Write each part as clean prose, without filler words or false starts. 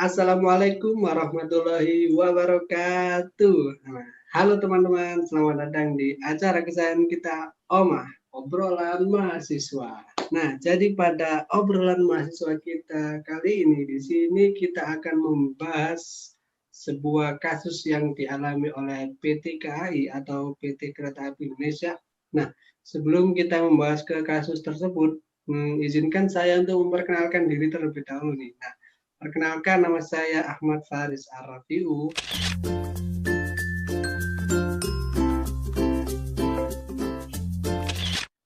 Assalamualaikum warahmatullahi wabarakatuh. Nah, halo teman-teman, selamat datang di acara kesayangan kita, Omah, obrolan mahasiswa. Nah, jadi pada obrolan mahasiswa kita kali ini, di sini kita akan membahas sebuah kasus yang dialami oleh PT KAI atau PT Kereta Api Indonesia. Nah, sebelum kita membahas ke kasus tersebut, izinkan saya untuk memperkenalkan diri terlebih dahulu nih. Nah, perkenalkan, nama saya Ahmad Faris Arafiu.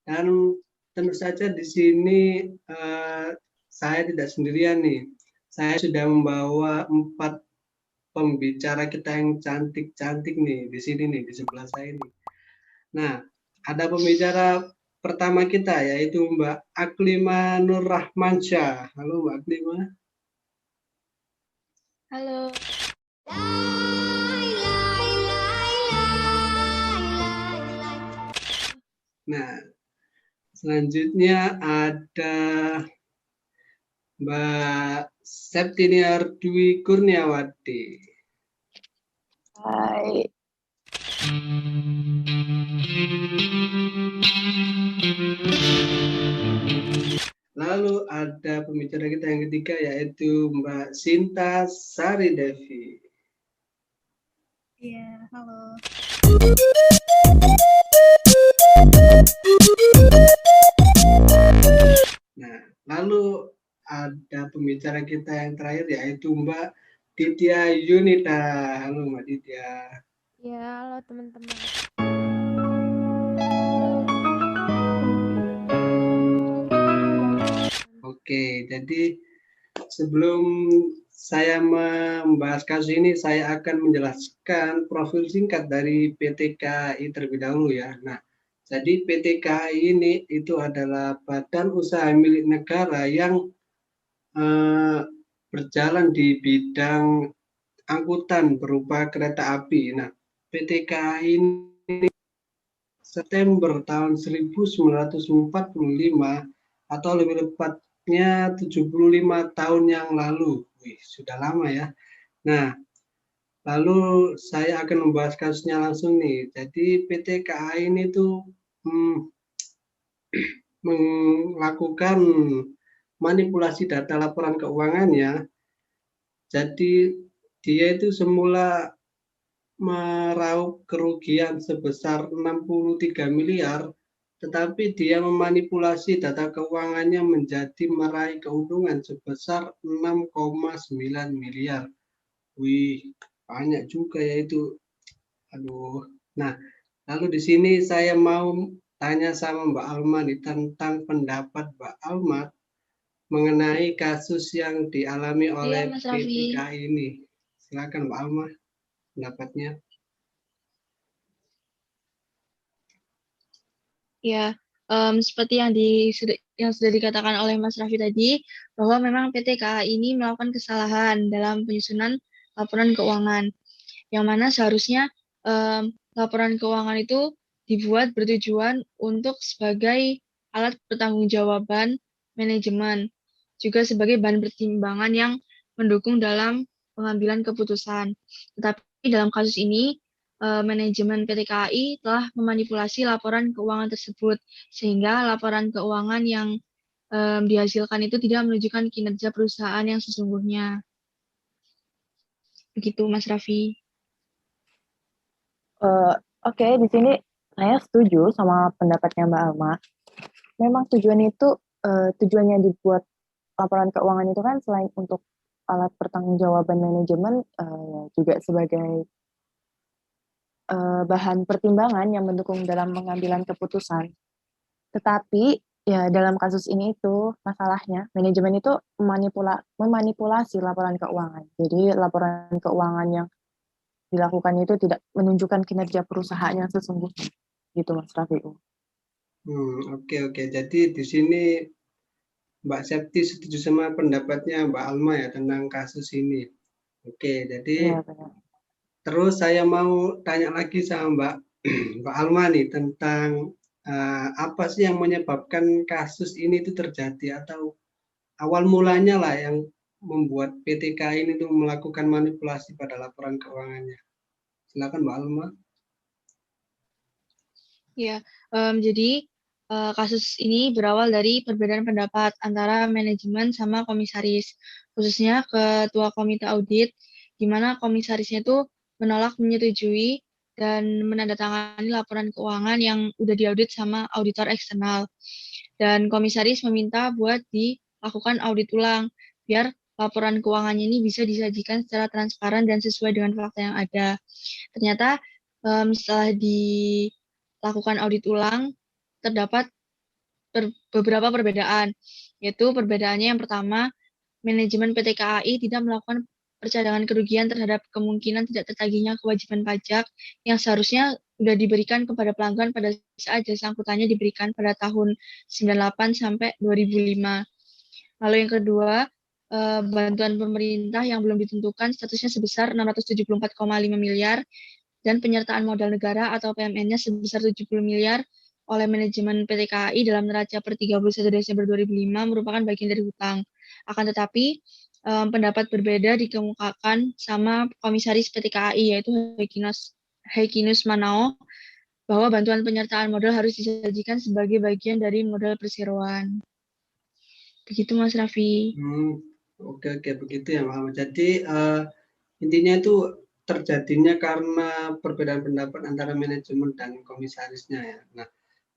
Dan tentu saja di sini saya tidak sendirian nih. Saya sudah membawa 4 pembicara kita yang cantik-cantik nih di sini nih, di sebelah saya nih. Nah, ada pembicara pertama kita yaitu Mbak Aklima Nur Rahmansyah. Halo Mbak Aklima. Halo. Nah, selanjutnya ada Mbak Septiniar Dwi Kurniawati. Hai. Lalu ada pembicara kita yang ketiga yaitu Mbak Sinta Sari Devi. Iya, halo. Nah, lalu ada pembicara kita yang terakhir yaitu Mbak Ditya Yunita. Halo Mbak Ditya. Iya, halo teman-teman. Oke, jadi sebelum saya membahas kasus ini, saya akan menjelaskan profil singkat dari PT KAI terlebih dahulu ya. Nah, jadi PT KAI ini itu adalah badan usaha milik negara yang berjalan di bidang angkutan berupa kereta api. Nah, PT KAI ini September tahun 1945 atau lebih tepatnya 75 tahun yang lalu. Wih, sudah lama ya. Nah, lalu saya akan membahas kasusnya langsung nih. Jadi PT KAI ini tuh melakukan manipulasi data laporan keuangannya. Jadi dia itu semula meraup kerugian sebesar 63 miliar, tetapi dia memanipulasi data keuangannya menjadi meraih keuntungan sebesar 6,9 miliar. Wih, banyak juga ya itu. Aduh. Nah, lalu di sini saya mau tanya sama Mbak Alma nih tentang pendapat Mbak Alma mengenai kasus yang dialami oleh Iya, Mas Raffi. PTK ini. Silakan Mbak Alma pendapatnya. Ya, seperti yang sudah dikatakan oleh Mas Raffi tadi, bahwa memang PT KAI ini melakukan kesalahan dalam penyusunan laporan keuangan, yang mana seharusnya laporan keuangan itu dibuat bertujuan untuk sebagai alat pertanggungjawaban manajemen, juga sebagai bahan pertimbangan yang mendukung dalam pengambilan keputusan. Tetapi dalam kasus ini, manajemen PT KAI telah memanipulasi laporan keuangan tersebut, sehingga laporan keuangan yang dihasilkan itu tidak menunjukkan kinerja perusahaan yang sesungguhnya. Begitu, Mas Raffi. Oke, di sini saya setuju sama pendapatnya Mbak Alma. Memang tujuannya dibuat laporan keuangan itu kan selain untuk alat pertanggungjawaban manajemen, juga sebagai bahan pertimbangan yang mendukung dalam pengambilan keputusan. Tetapi ya dalam kasus ini itu masalahnya manajemen itu memanipulasi laporan keuangan. Jadi laporan keuangan yang dilakukan itu tidak menunjukkan kinerja perusahaan yang sesungguhnya, gitu Mas Rafiu. Oke. Jadi di sini Mbak Septi setuju sama pendapatnya Mbak Alma ya tentang kasus ini. Oke, jadi Iya benar. terus saya mau tanya lagi sama Mbak Mbak Alma nih tentang apa sih yang menyebabkan kasus ini itu terjadi atau awal mulanya lah yang membuat PT KAI ini tuh melakukan manipulasi pada laporan keuangannya? Silakan Mbak Alma. Ya, jadi kasus ini berawal dari perbedaan pendapat antara manajemen sama komisaris, khususnya ketua komite audit, di mana komisarisnya itu menolak menyetujui dan menandatangani laporan keuangan yang udah diaudit sama auditor eksternal. Dan komisaris meminta buat dilakukan audit ulang, biar laporan keuangannya ini bisa disajikan secara transparan dan sesuai dengan fakta yang ada. Ternyata setelah dilakukan audit ulang, terdapat beberapa perbedaan, yaitu perbedaannya yang pertama, manajemen PT KAI tidak melakukan percadangan kerugian terhadap kemungkinan tidak tertagihnya kewajiban pajak yang seharusnya sudah diberikan kepada pelanggan pada saat jasa angkutannya diberikan pada tahun 98 sampai 2005. Lalu yang kedua, bantuan pemerintah yang belum ditentukan statusnya sebesar 674,5 miliar dan penyertaan modal negara atau PMN-nya sebesar 70 miliar oleh manajemen PT KAI dalam neraca per 31 Desember 2005 merupakan bagian dari hutang. Akan tetapi, pendapat berbeda dikemukakan sama komisaris PT KAI yaitu Hekinus Manao bahwa bantuan penyertaan modal harus disajikan sebagai bagian dari modal perseroan. Begitu Mas Raffi. Oke, begitu ya Mbak Alma. Jadi intinya itu terjadinya karena perbedaan pendapat antara manajemen dan komisarisnya ya. Nah,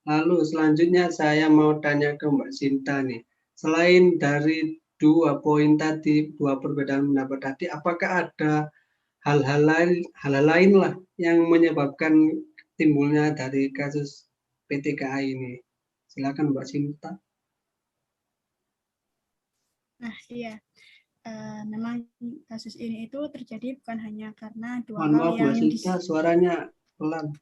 lalu selanjutnya saya mau tanya ke Mbak Sinta nih. Selain dari 2 poin tadi, 2 perbedaan pendapat tadi, apakah ada hal-hal lain lah yang menyebabkan timbulnya dari kasus PT KAI ini? Silakan Mbak Sinta. Nah, iya. Memang kasus ini itu terjadi bukan hanya karena dua Mohon hal maaf Mbak Sinta, suaranya pelan.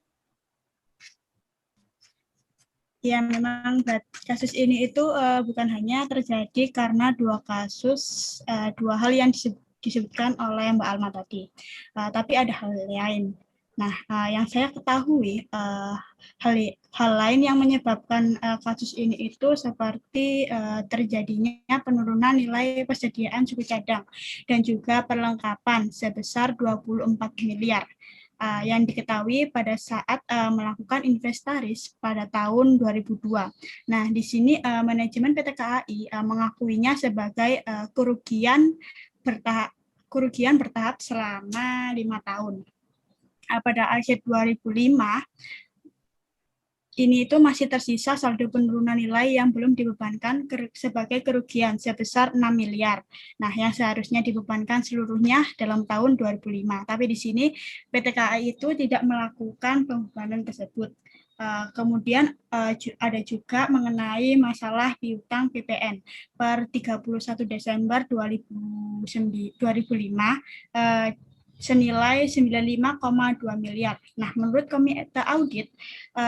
Ya, memang kasus ini itu bukan hanya terjadi karena dua kasus, dua hal yang disebutkan oleh Mbak Alma tadi, tapi ada hal lain. Nah, yang saya ketahui, hal lain yang menyebabkan kasus ini itu seperti terjadinya penurunan nilai persediaan suku cadang dan juga perlengkapan sebesar 24 miliar. Yang diketahui pada saat melakukan inventaris pada tahun 2002. Nah, di sini manajemen PT KAI mengakuinya sebagai kerugian bertahap selama 5 tahun. Pada akhir 2005, ini itu masih tersisa saldo penurunan nilai yang belum dibebankan sebagai kerugian sebesar 6 miliar. Nah, yang seharusnya dibebankan seluruhnya dalam tahun 2005. Tapi di sini PT KAI itu tidak melakukan pembebanan tersebut. Kemudian ada juga mengenai masalah piutang PPN. Per 31 Desember 2005, senilai 95,2 miliar. Nah, menurut komite audit,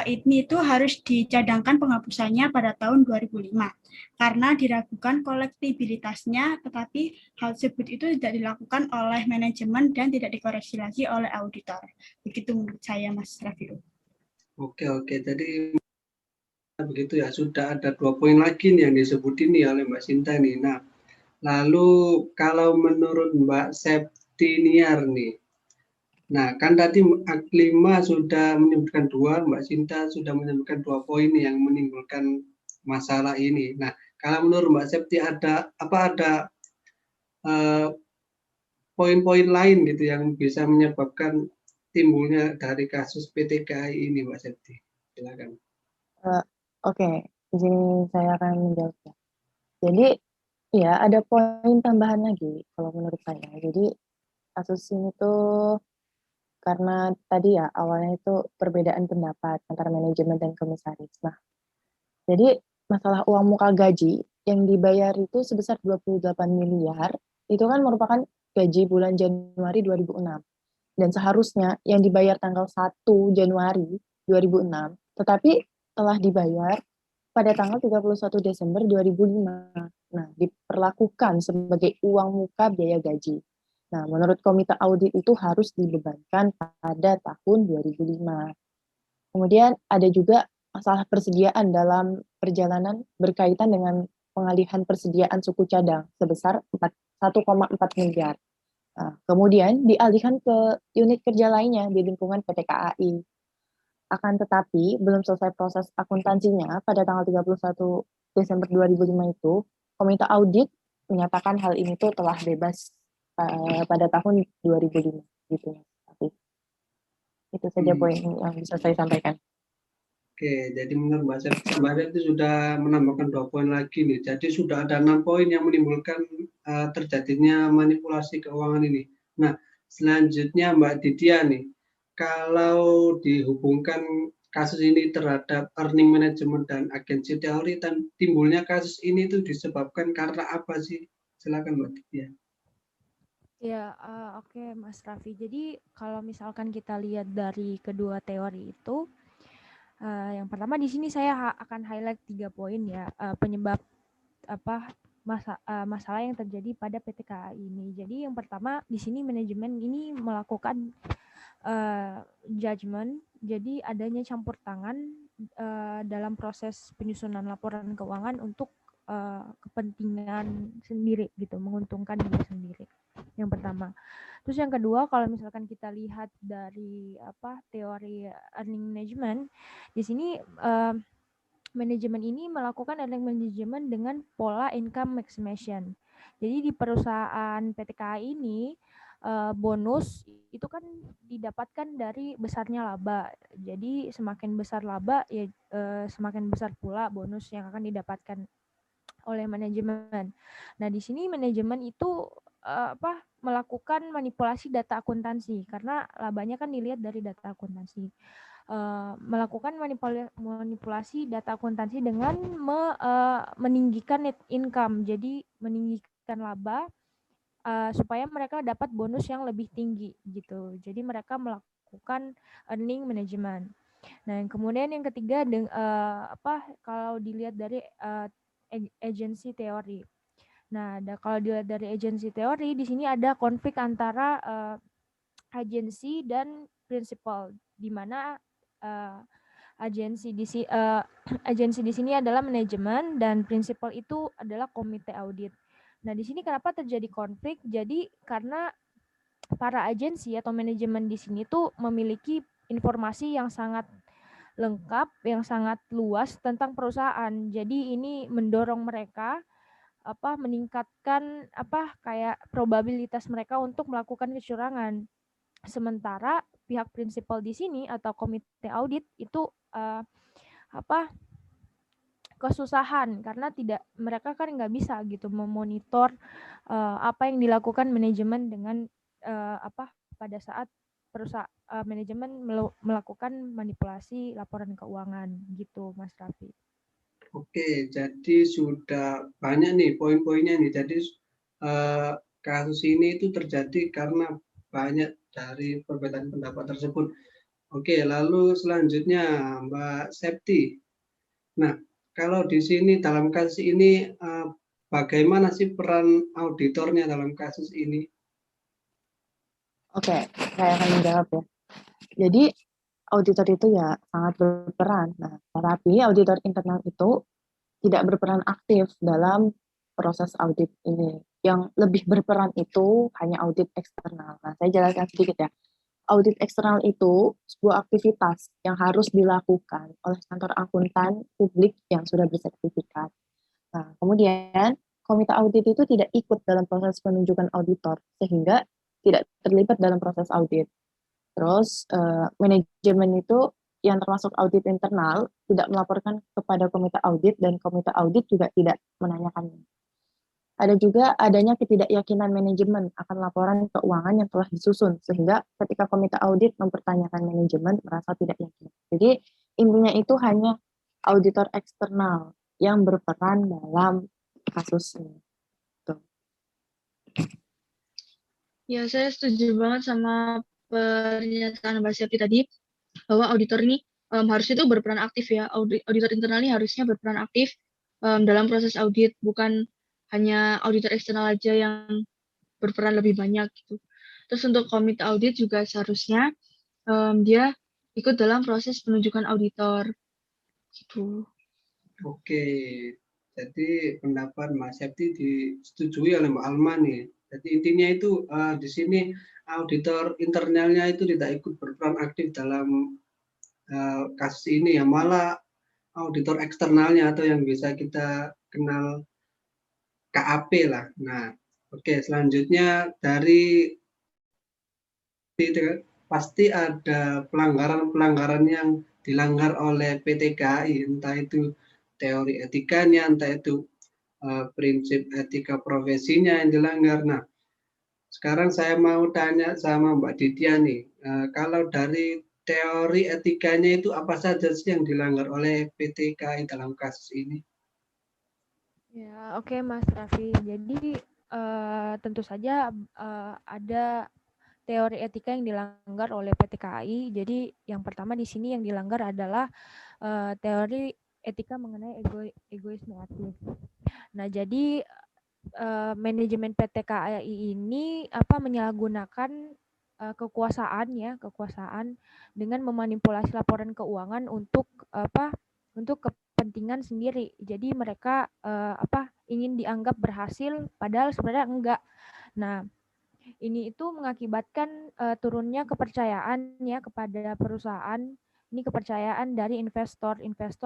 ini itu harus dicadangkan penghapusannya pada tahun 2005 karena diragukan kolektibilitasnya, tetapi hal tersebut itu tidak dilakukan oleh manajemen dan tidak dikoreksi lagi oleh auditor. Begitu menurut saya, Mas Rafiul. Oke, jadi begitu ya, sudah ada 2 poin lagi nih yang disebut ini oleh Mbak Sinta nih. Nah, lalu kalau menurut Mbak Septiniar nih, nah kan tadi Aklima sudah menyebutkan 2, Mbak Sinta sudah menyebutkan 2 poin yang menimbulkan masalah ini. Nah, kalau menurut Mbak Septi ada poin-poin lain gitu yang bisa menyebabkan timbulnya dari kasus PT KAI ini, Mbak Septi? Silakan. Oke, izin saya akan menjawabnya. Jadi, ya ada poin tambahan lagi kalau menurut saya. Jadi, kasus ini tuh karena tadi ya awalnya itu perbedaan pendapat antara manajemen dan komisaris. Nah, jadi masalah uang muka gaji yang dibayar itu sebesar 28 miliar, itu kan merupakan gaji bulan Januari 2006. Dan seharusnya yang dibayar tanggal 1 Januari 2006, tetapi telah dibayar pada tanggal 31 Desember 2005. Nah, diperlakukan sebagai uang muka biaya gaji. Nah, menurut komite audit itu harus dibebankan pada tahun 2005. Kemudian ada juga masalah persediaan dalam perjalanan berkaitan dengan pengalihan persediaan suku cadang sebesar 1,4 miliar. Nah, kemudian dialihkan ke unit kerja lainnya di lingkungan PT KAI. Akan tetapi, belum selesai proses akuntansinya pada tanggal 31 Desember 2005 itu, Komite Audit menyatakan hal ini tuh telah bebas pada tahun 2005 gitu. Tapi itu saja poin yang bisa saya sampaikan. Oke, jadi menurut Mbak Septi kemarin itu sudah menambahkan 2 poin lagi nih. Jadi sudah ada 6 poin yang menimbulkan terjadinya manipulasi keuangan ini. Nah, selanjutnya Mbak Didia nih, kalau dihubungkan kasus ini terhadap earning management dan agensi teori, dan timbulnya kasus ini itu disebabkan karena apa sih? Silakan Mbak Didia. Ya, oke Mas Raffi. Jadi kalau misalkan kita lihat dari kedua teori itu, yang pertama di sini saya akan highlight 3 poin ya, penyebab masalah yang terjadi pada PT KAI ini. Jadi yang pertama di sini manajemen ini melakukan judgment, jadi adanya campur tangan dalam proses penyusunan laporan keuangan untuk kepentingan sendiri gitu, menguntungkan diri sendiri. Yang pertama. Terus yang kedua, kalau misalkan kita lihat dari teori earning management, di sini manajemen ini melakukan earning management dengan pola income maximization. Jadi di perusahaan PT KAI ini bonus itu kan didapatkan dari besarnya laba. Jadi semakin besar laba ya semakin besar pula bonus yang akan didapatkan oleh manajemen. Nah, di sini manajemen itu melakukan manipulasi data akuntansi karena labanya kan dilihat dari data akuntansi. Melakukan manipulasi data akuntansi dengan meninggikan net income, jadi meninggikan laba supaya mereka dapat bonus yang lebih tinggi gitu. Jadi mereka melakukan earning management. Nah, kemudian yang ketiga kalau dilihat dari agency teori. Nah, kalau dilihat dari agency teori di sini ada konflik antara agensi dan prinsipal, di mana agensi di sini adalah manajemen dan prinsipal itu adalah komite audit. Nah, di sini kenapa terjadi konflik? Jadi karena para agensi atau manajemen di sini tuh memiliki informasi yang sangat lengkap, yang sangat luas tentang perusahaan. Jadi ini mendorong mereka meningkatkan kayak probabilitas mereka untuk melakukan kecurangan. Sementara pihak prinsipal di sini atau komite audit itu kesusahan karena mereka kan nggak bisa gitu memonitor apa yang dilakukan manajemen dengan pada saat manajemen melakukan manipulasi laporan keuangan gitu, Mas Raffi. Oke, jadi sudah banyak nih poin-poinnya nih. Jadi kasus ini itu terjadi karena banyak dari perbedaan pendapat tersebut. Oke, lalu selanjutnya Mbak Septi. Nah, kalau di sini dalam kasus ini bagaimana sih peran auditornya dalam kasus ini? Oke, saya akan menjawab ya. Jadi auditor itu ya sangat berperan. Nah, tetapi auditor internal itu tidak berperan aktif dalam proses audit ini. Yang lebih berperan itu hanya audit eksternal. Nah, saya jelaskan sedikit ya. Audit eksternal itu sebuah aktivitas yang harus dilakukan oleh kantor akuntan publik yang sudah bersertifikat. Nah, kemudian komite audit itu tidak ikut dalam proses penunjukan auditor, sehingga tidak terlibat dalam proses audit. Terus manajemen itu yang termasuk audit internal tidak melaporkan kepada komite audit dan komite audit juga tidak menanyakannya. Ada juga adanya ketidakyakinan manajemen akan laporan keuangan yang telah disusun, sehingga ketika komite audit mempertanyakan manajemen merasa tidak yakin. Jadi intinya itu hanya auditor eksternal yang berperan dalam kasus ini. Ya, saya setuju banget sama pernyataan Mbak Septi tadi, bahwa auditor ini harusnya itu berperan aktif ya. Auditor internal ini harusnya berperan aktif dalam proses audit, bukan hanya auditor eksternal aja yang berperan lebih banyak gitu. Terus untuk komite audit juga seharusnya dia ikut dalam proses penunjukan auditor gitu. Oke, Jadi pendapat Mbak Septi disetujui oleh Mbak Alma nih. Jadi intinya itu di sini auditor internalnya itu tidak ikut berperan aktif dalam kasus ini ya, malah auditor eksternalnya atau yang bisa kita kenal KAP lah. Nah, oke, selanjutnya dari pasti ada pelanggaran-pelanggaran yang dilanggar oleh PT KAI, entah itu teori etikanya, entah itu prinsip etika profesinya yang dilanggar. Nah, sekarang saya mau tanya sama Mbak Ditya nih, kalau dari teori etikanya itu apa saja sih yang dilanggar oleh PT KAI dalam kasus ini? Ya, oke Mas Raffi. Jadi tentu saja ada teori etika yang dilanggar oleh PT KAI. Jadi yang pertama di sini yang dilanggar adalah teori etika mengenai egoisme aktif. Nah, jadi manajemen PT KAI ini menyalahgunakan kekuasaan dengan memanipulasi laporan keuangan untuk kepentingan sendiri. Jadi mereka ingin dianggap berhasil padahal sebenarnya enggak. Nah, ini itu mengakibatkan turunnya kepercayaan ya kepada perusahaan. Ini kepercayaan dari investor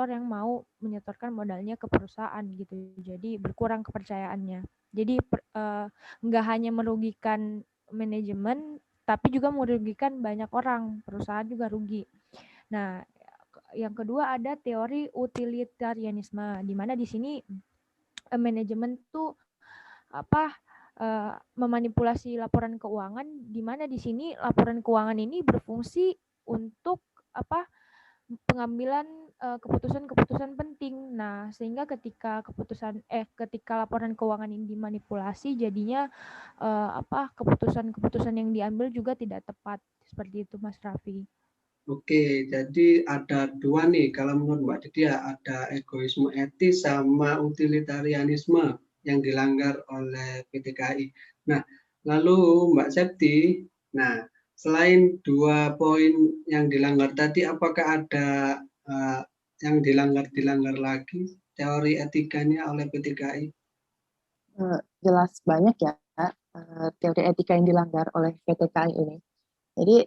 yang mau menyetorkan modalnya ke perusahaan gitu. Jadi berkurang kepercayaannya. Jadi nggak hanya merugikan manajemen, tapi juga merugikan banyak orang. Perusahaan juga rugi. Nah, yang kedua ada teori utilitarianisme, di mana di sini manajemen tuh memanipulasi laporan keuangan, di mana di sini laporan keuangan ini berfungsi untuk pengambilan keputusan-keputusan penting. Nah, sehingga ketika laporan keuangan ini dimanipulasi, jadinya keputusan-keputusan yang diambil juga tidak tepat. Seperti itu, Mas Raffi. Oke, jadi ada dua nih kalau menurut Mbak Ditya, ada egoisme etis sama utilitarianisme yang dilanggar oleh PT KAI. Nah, lalu Mbak Septi, nah selain dua poin yang dilanggar tadi, apakah ada yang dilanggar lagi teori etikanya oleh PT KAI? Jelas banyak ya teori etika yang dilanggar oleh PT KAI ini. Jadi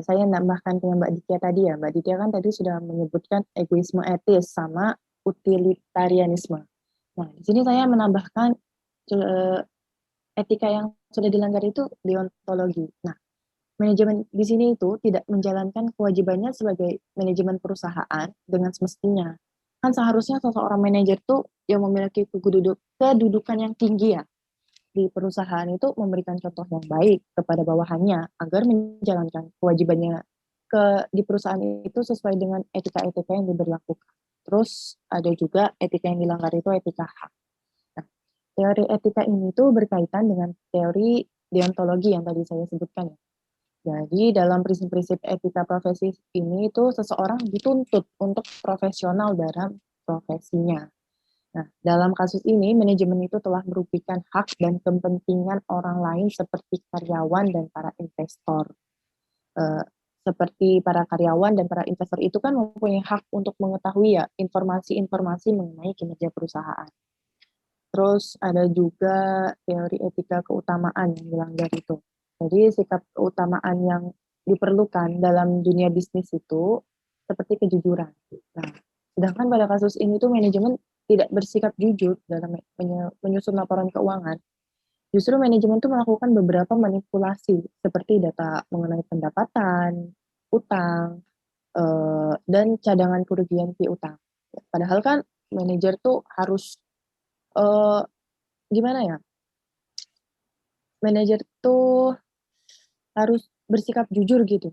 saya nambahkan ke Mbak Ditya tadi ya. Mbak Ditya kan tadi sudah menyebutkan egoisme etis sama utilitarianisme. Nah, di sini saya menambahkan etika yang sudah dilanggar itu deontologi. Nah, manajemen di sini itu tidak menjalankan kewajibannya sebagai manajemen perusahaan dengan semestinya. Kan seharusnya seseorang manajer tuh yang memiliki kedudukan yang tinggi ya di perusahaan itu memberikan contoh yang baik kepada bawahannya agar menjalankan kewajibannya di perusahaan itu sesuai dengan etika-etika yang diberlakukan. Terus ada juga etika yang dilanggar itu etika hak. Nah, teori etika ini tuh berkaitan dengan teori deontologi yang tadi saya sebutkan ya. Jadi dalam prinsip-prinsip etika profesi ini itu seseorang dituntut untuk profesional dalam profesinya. Nah, dalam kasus ini, manajemen itu telah merugikan hak dan kepentingan orang lain seperti karyawan dan para investor. Seperti para karyawan dan para investor itu kan mempunyai hak untuk mengetahui ya informasi-informasi mengenai kinerja perusahaan. Terus ada juga teori etika keutamaan yang dilanggar itu. Jadi sikap keutamaan yang diperlukan dalam dunia bisnis itu seperti kejujuran. Nah, sedangkan pada kasus ini tuh manajemen tidak bersikap jujur dalam menyusun laporan keuangan. Justru manajemen itu melakukan beberapa manipulasi seperti data mengenai pendapatan, utang, dan cadangan kerugian piutang. Padahal kan manajer tuh harus gimana ya? Manajer tuh harus bersikap jujur gitu.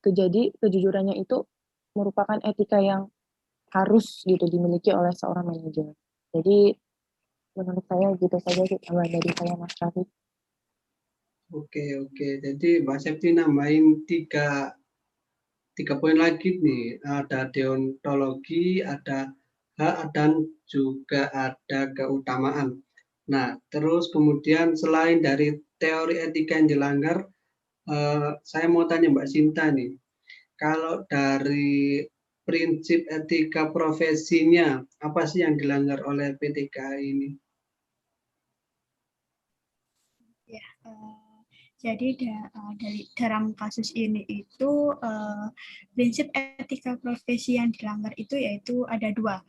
Jadi kejujurannya itu merupakan etika yang harus gitu dimiliki oleh seorang manajer. Jadi menurut saya gitu saja sih tambahan dari saya, Mas Raffi. Oke. Jadi Mbak Septi nambahin tiga poin lagi nih. Ada deontologi, ada hak, dan juga ada keutamaan. Nah, terus kemudian selain dari teori etika yang dilanggar, saya mau tanya Mbak Sinta nih. Kalau dari prinsip etika profesinya, apa sih yang dilanggar oleh PT KAI ini? Ya, jadi dari dalam kasus ini itu prinsip etika profesi yang dilanggar itu yaitu ada dua,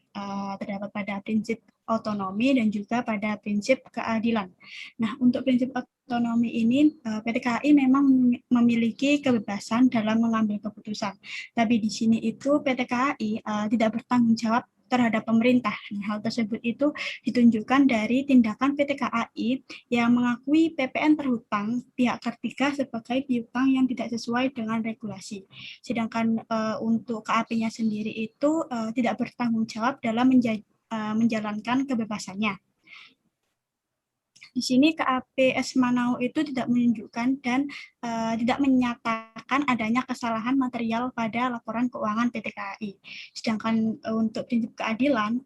terdapat pada prinsip otonomi dan juga pada prinsip keadilan. Nah, untuk prinsip otonomi ini PT KAI memang memiliki kebebasan dalam mengambil keputusan. Tapi di sini itu PT KAI tidak bertanggung jawab terhadap pemerintah. Nah, hal tersebut itu ditunjukkan dari tindakan PT KAI yang mengakui PPN terhutang pihak ketiga sebagai piutang yang tidak sesuai dengan regulasi. Sedangkan untuk KAP-nya sendiri itu tidak bertanggung jawab dalam menjalankan kebebasannya. Di sini KAP Manau itu tidak menunjukkan dan tidak menyatakan adanya kesalahan material pada laporan keuangan PT KAI. Sedangkan untuk prinsip keadilan,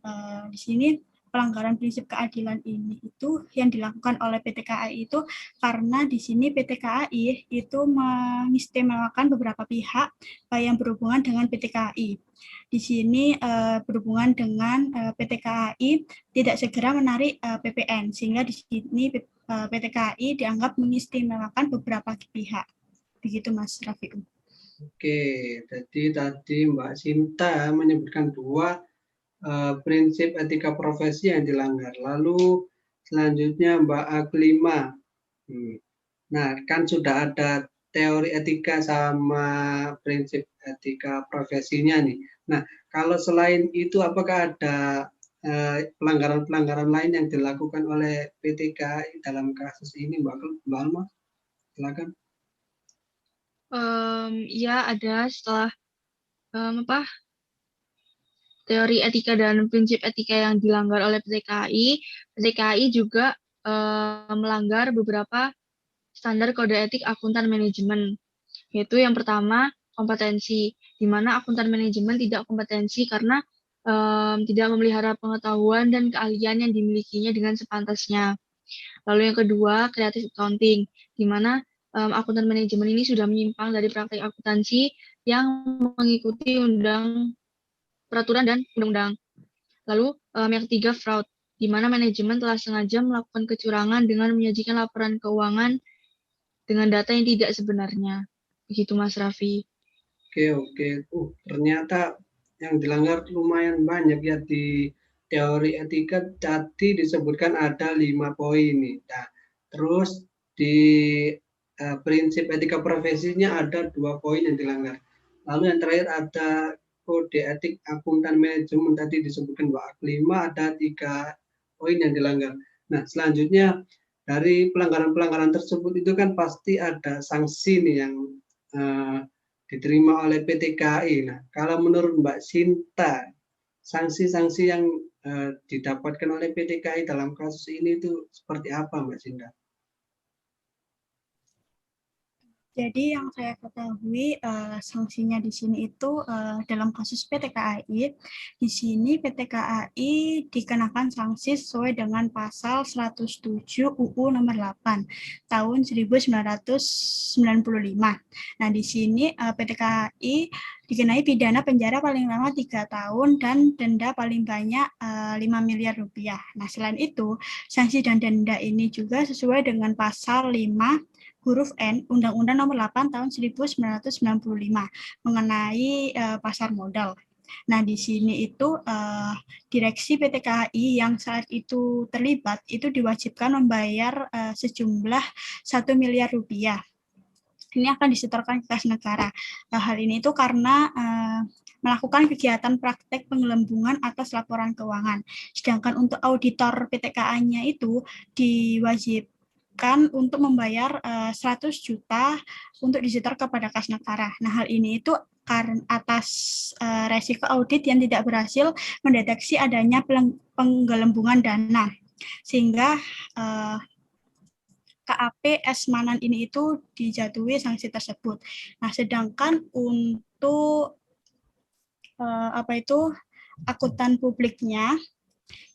di sini pelanggaran prinsip keadilan ini itu yang dilakukan oleh PT KAI itu karena di sini PT KAI itu mengistimewakan beberapa pihak yang berhubungan dengan PT KAI. Di sini berhubungan dengan PT KAI tidak segera menarik PPN, sehingga di sini PT KAI dianggap mengistimewakan beberapa pihak. Begitu Mas Rafiul. Oke, jadi tadi Mbak Sinta menyebutkan dua prinsip etika profesi yang dilanggar. Lalu selanjutnya Mbak Aklima. Nah, kan sudah ada teori etika sama prinsip etika profesinya nih. Nah, kalau selain itu apakah ada pelanggaran-pelanggaran lain yang dilakukan oleh PT KAI dalam kasus ini, Mbak Alma? Silakan. Ya, ada setelah teori etika dan prinsip etika yang dilanggar oleh PT KAI juga melanggar beberapa standar kode etik akuntan manajemen, yaitu yang pertama kompetensi, di mana akuntan manajemen tidak kompetensi karena tidak memelihara pengetahuan dan keahlian yang dimilikinya dengan sepantasnya. Lalu yang kedua creative accounting, di mana akuntan manajemen ini sudah menyimpang dari praktik akuntansi yang mengikuti peraturan dan undang-undang. Lalu yang ketiga fraud, di mana manajemen telah sengaja melakukan kecurangan dengan menyajikan laporan keuangan dengan data yang tidak sebenarnya. Begitu Mas Raffi. Oke. Ternyata yang dilanggar lumayan banyak ya di teori etika. Tadi disebutkan ada 5 poin nih. Nah, terus di prinsip etika profesinya ada 2 poin yang dilanggar. Lalu yang terakhir ada kode etik akuntan manajemen, tadi disebutkan Mbak Aklima, ada 3 poin yang dilanggar. Nah, selanjutnya dari pelanggaran-pelanggaran tersebut itu kan pasti ada sanksi nih yang diterima oleh PT KAI. Nah, kalau menurut Mbak Sinta, sanksi-sanksi yang didapatkan oleh PT KAI dalam kasus ini itu seperti apa, Mbak Sinta? Jadi yang saya ketahui sanksinya di sini itu dalam kasus PT KAI, di sini PT KAI dikenakan sanksi sesuai dengan pasal 107 UU nomor 8 tahun 1995. Nah, di sini PT KAI dikenai pidana penjara paling lama 3 tahun dan denda paling banyak 5 miliar rupiah. Nah, selain itu, sanksi dan denda ini juga sesuai dengan pasal 5 huruf N Undang-Undang Nomor 8 Tahun 1995 mengenai pasar modal. Nah, di sini itu direksi PT KAI yang saat itu terlibat itu diwajibkan membayar sejumlah 1 miliar rupiah. Ini akan disetorkan ke kas negara. Hal ini itu karena melakukan kegiatan praktek penggelembungan atas laporan keuangan. Sedangkan untuk auditor PT KAI-nya itu diwajibkan untuk membayar 100 juta untuk disetor kepada kas negara. Nah, hal ini itu karena atas resiko audit yang tidak berhasil mendeteksi adanya penggelembungan dana, sehingga KAP Manan ini itu dijatuhi sanksi tersebut. Nah, sedangkan untuk akuntan publiknya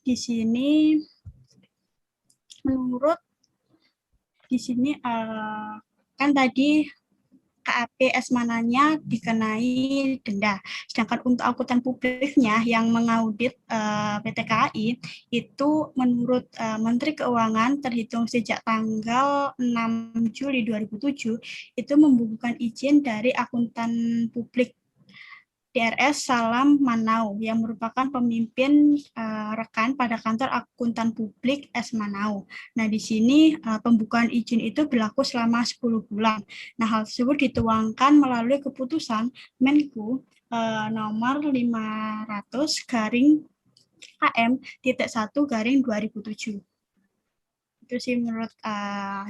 di sini menurut di sini kan tadi KAP Esmananya dikenai denda. Sedangkan untuk akuntan publiknya yang mengaudit PT KAI itu menurut Menteri Keuangan terhitung sejak tanggal 6 Juli 2007 itu membukukan izin dari akuntan publik DRS Salam Manau yang merupakan pemimpin rekan pada kantor akuntan publik S Manau. Nah, di sini pembukaan izin itu berlaku selama 10 bulan. Nah, hal tersebut dituangkan melalui keputusan Menku nomor 500/AM-1/2007. Itu sih menurut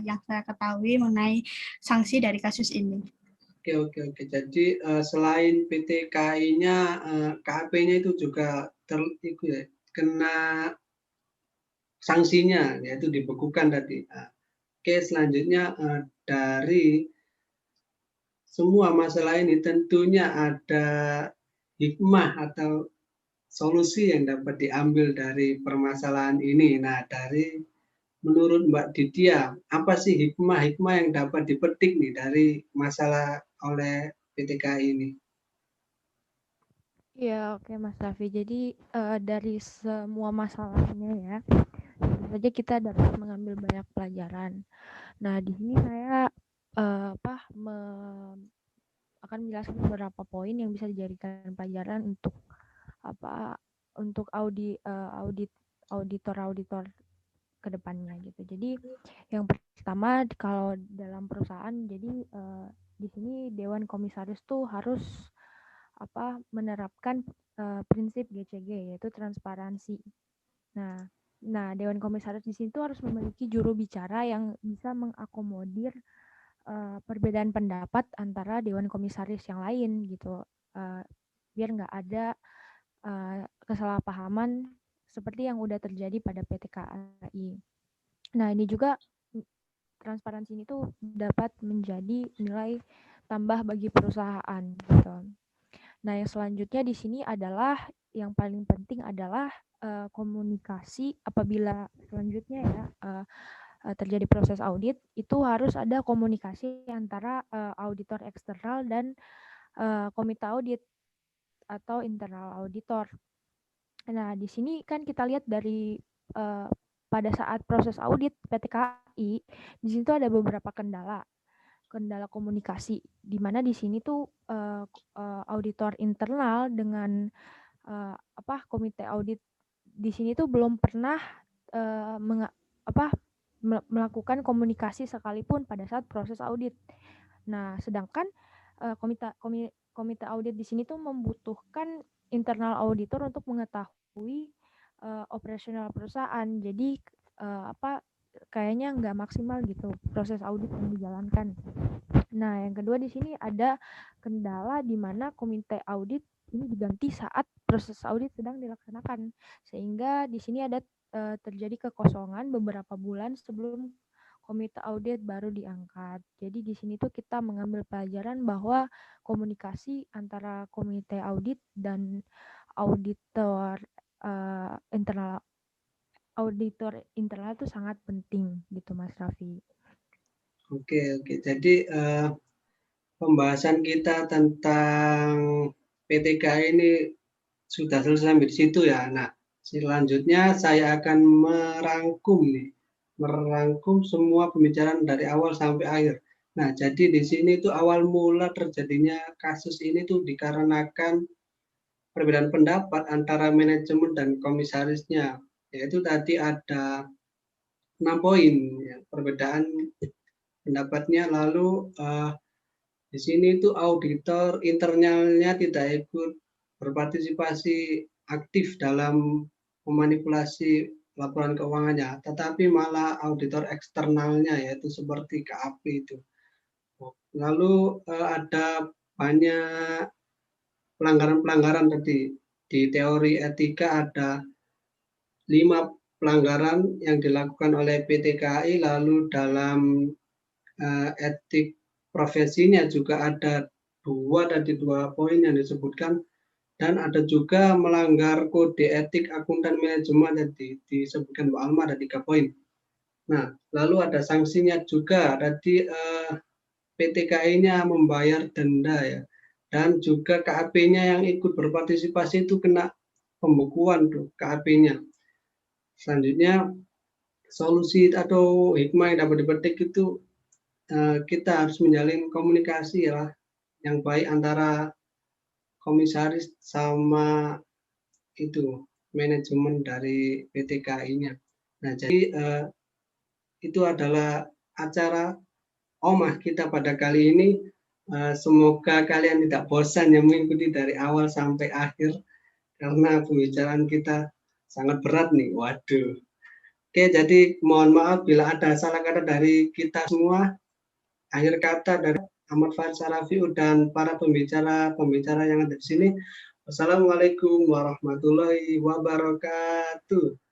yang saya ketahui mengenai sanksi dari kasus ini. Oke. Jadi selain PT KAI-nya, KAP-nya itu juga kena sanksinya, yaitu dibekukan tadi. Oke, selanjutnya dari semua masalah ini tentunya ada hikmah atau solusi yang dapat diambil dari permasalahan ini. Nah, menurut Mbak Didia, apa sih hikmah yang dapat dipetik nih dari masalah oleh PT KAI ini? Ya, oke Mas Raffi. Jadi dari semua masalahnya ya, tentu saja kita dapat mengambil banyak pelajaran. Nah, di sini saya akan menjelaskan beberapa poin yang bisa dijadikan pelajaran untuk auditor ke depannya gitu. Jadi yang pertama kalau dalam perusahaan, jadi di sini Dewan Komisaris tuh harus menerapkan prinsip GCG, yaitu transparansi. Nah, Dewan Komisaris di sini tuh harus memiliki juru bicara yang bisa mengakomodir perbedaan pendapat antara Dewan Komisaris yang lain gitu, biar nggak ada kesalahpahaman seperti yang udah terjadi pada PT KAI. Nah, ini juga transparansi ini tuh dapat menjadi nilai tambah bagi perusahaan gitu. Nah, yang selanjutnya di sini adalah yang paling penting adalah komunikasi apabila selanjutnya ya terjadi proses audit, itu harus ada komunikasi antara auditor eksternal dan komite audit atau internal auditor. Nah, di sini kan kita lihat dari pada saat proses audit PT KAI, di situ ada beberapa kendala komunikasi, di mana di sini tuh auditor internal dengan komite audit di sini tuh belum pernah melakukan komunikasi sekalipun pada saat proses audit. Nah, sedangkan komite audit di sini tuh membutuhkan internal auditor untuk mengetahui operasional perusahaan. Jadi kayaknya nggak maksimal gitu proses audit yang dijalankan. Nah, yang kedua di sini ada kendala di mana komite audit ini diganti saat proses audit sedang dilaksanakan, sehingga di sini ada terjadi kekosongan beberapa bulan sebelum komite audit baru diangkat. Jadi di sini tuh kita mengambil pelajaran bahwa komunikasi antara komite audit dan auditor internal itu sangat penting gitu Mas Raffi. Oke. Jadi pembahasan kita tentang PT KAI ini sudah selesai sampai di situ ya. Nah, selanjutnya saya akan merangkum semua pembicaraan dari awal sampai akhir. Nah, jadi di sini tuh awal mula terjadinya kasus ini tuh dikarenakan perbedaan pendapat antara manajemen dan komisarisnya, yaitu tadi ada 6 poin ya, perbedaan pendapatnya. Lalu di sini itu auditor internalnya tidak ikut berpartisipasi aktif dalam memanipulasi laporan keuangannya, tetapi malah auditor eksternalnya yaitu seperti KAP itu. Lalu ada banyak pelanggaran-pelanggaran tadi. Di teori etika ada 5 pelanggaran yang dilakukan oleh PT KAI, lalu dalam etik profesinya juga ada 2 poin yang disebutkan, dan ada juga melanggar kode etik akuntan manajemen tadi disebutkan Bu Alma, ada 3 poin. Nah, lalu ada sanksinya juga tadi PT KAI-nya membayar denda ya, dan juga KAP-nya yang ikut berpartisipasi itu kena pembekuan tuh KAP-nya. Selanjutnya solusi atau hikmah yang dapat dipetik itu kita harus menjalin komunikasi ya yang baik antara komisaris sama itu manajemen dari PT KAI-nya. Nah, jadi itu adalah acara Omah kita pada kali ini. Semoga kalian tidak bosan yang mengikuti dari awal sampai akhir karena pembicaraan kita sangat berat nih. Waduh. Oke, jadi mohon maaf bila ada salah kata dari kita semua. Akhir kata dari Ahmad Farid Sarafiu dan para pembicara yang ada di sini. Wassalamualaikum warahmatullahi wabarakatuh.